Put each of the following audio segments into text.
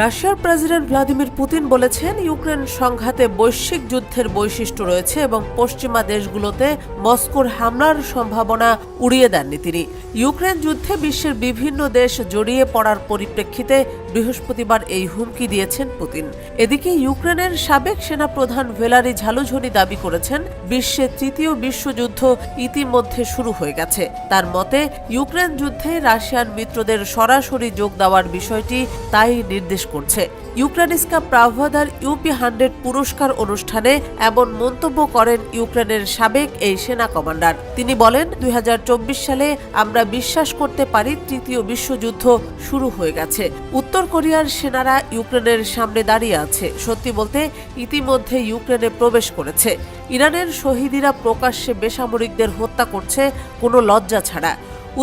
রাশিয়ার president Vladimir Putin বলেছেন, Ukraine সংঘাতে বৈশ্বিক যুদ্ধের বৈশিষ্ট্য রয়েছে এবং পশ্চিমা দেশগুলোতে মস্কোর হামলার সম্ভাবনা উড়িয়ে দেননি তিনি। ইউক্রেন যুদ্ধে বিশ্বের বিভিন্ন দেশ জড়িয়ে পড়ার পরিপ্রেক্ষিতে বৃহস্পতিবার এই হুমকি দিয়েছেন পুতিন। এদিকে ইউক্রেনের সাবেক সেনাপ্রধান ভ্যালেরি ঝালুঝনি দাবি করেছেন, বিশ্বের তৃতীয় বিশ্বযুদ্ধ ইতিমধ্যে শুরু হয়ে গেছে। তার মতে, ইউক্রেন যুদ্ধে রাশিয়ান মিত্রদের সরাসরি যোগ দেওয়ার বিষয়টি তাই নির্দেশ করছে। ইউক্রেনিস্কা প্রাভাদার UP100 পুরস্কার অনুষ্ঠানে এমন মন্তব্য করেন ইউক্রেনের সাবেক এই সেনা কমান্ডার। তিনি বলেন, 2024 সালে আমরা বিশ্বাস করতে পারি তৃতীয় বিশ্বযুদ্ধ শুরু হয়ে গেছে। উত্তর কোরিয়ার সেনারা ইউক্রেনের সামনে দাঁড়িয়ে আছে। সত্যি বলতে ইতিমধ্যে ইউক্রেনে প্রবেশ করেছে। ইরানের শহীদিরা প্রকাশ্যে বেসামরিকদের হত্যা করছে কোনো লজ্জা ছাড়া।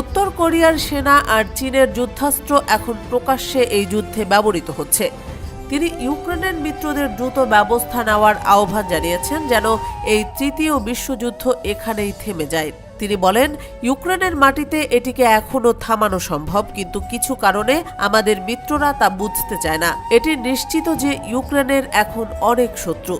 উত্তর কোরিয়ার সেনা আর চীনের যুদ্ধাস্ত্র এখন প্রকাশ্যে এই যুদ্ধে ব্যবহৃত হচ্ছে। তিনি ইউক্রেনের মিত্রদের দ্রুত ব্যবস্থা নেওয়ার আহ্বান জানিয়েছেন, যেন এই তৃতীয় বিশ্বযুদ্ধ এখানেই থেমে যায়। তিনি বলেন, ইউক্রেনের মাটিতে এটিকে এখনো থামানো সম্ভব, কিন্তু কিছু কারণে আমাদের মিত্ররা তা বুঝতে চায় না। এটি নিশ্চিত যে ইউক্রেনের এখন অনেক শত্রু।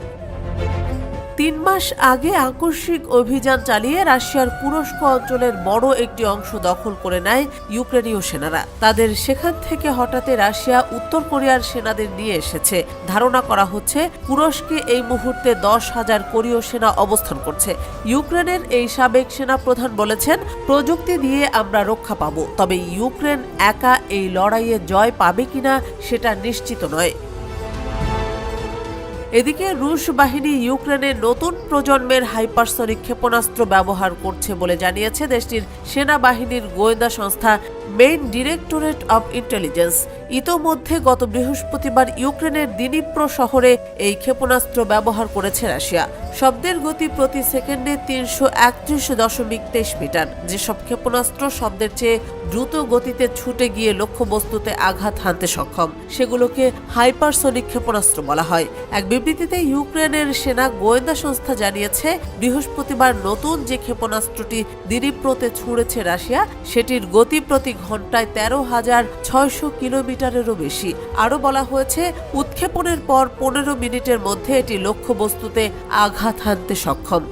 3 মাস আগে আকস্মিক অভিযান চালিয়ে রাশিয়ার কুরস্ক অঞ্চলের বড় একটি অংশ দখল করে নেয় ইউক্রেনীয় সেনারা। তাদের সেখান থেকে হঠাতে রাশিয়া উত্তর কোরিয়ার সেনাদের নিয়ে এসেছে। ধারণা করা হচ্ছে, কুরস্কে এই মুহূর্তে 10,000 কোরীয় সেনা অবস্থান করছে। ইউক্রেনের এই সাবেক সেনাপ্রধান বলেছেন, প্রযুক্তি দিয়ে আমরা রক্ষা পাব, তবে ইউক্রেন একা এই লড়াইয়ে জয় পাবে কিনা সেটা নিশ্চিত নয়। এদিকে রুশ বাহিনী ইউক্রেনের নতুন প্রজন্মের হাইপারসনিক ক্ষেপণাস্ত্র ব্যবহার করছে বলে জানিয়েছে দেশটির সেনাবাহিনীর গোয়েন্দা সংস্থা মেইন ডিরেক্টরেট অব ইন্টেলিজেন্স। ইতোমধ্যে গত বৃহস্পতিবার ইউক্রেনের দিনিপ্রো শহরে এই ক্ষেপণাস্ত্র ব্যবহার করেছে রাশিয়া। শব্দের গতি প্রতি সেকেন্ডে 331.23 মিটার। যেসব ক্ষেপণাস্ত্র শব্দের চেয়ে দ্রুত গতিতে ছুটে গিয়ে লক্ষ্যবস্তুতে আঘাত হানতে সক্ষম, সেগুলোকে হাইপারসনিক ক্ষেপণাস্ত্র বলা হয়। এক বিবৃতিতে ইউক্রেনের সেনা গোয়েন্দা সংস্থা জানিয়েছে, বৃহস্পতিবার নতুন যে ক্ষেপণাস্ত্রটি দিনিপ্রোতে ছুঁড়েছে রাশিয়া, সেটির গতি প্রতি ঘন্টায় 13,600 কিলোমিটারেরও বেশি। আরও বলা হয়েছে, উৎক্ষেপণের পর 15 মিনিটের মধ্যে এটি লক্ষ্যবস্তুতে আঘাত হানতে সক্ষম।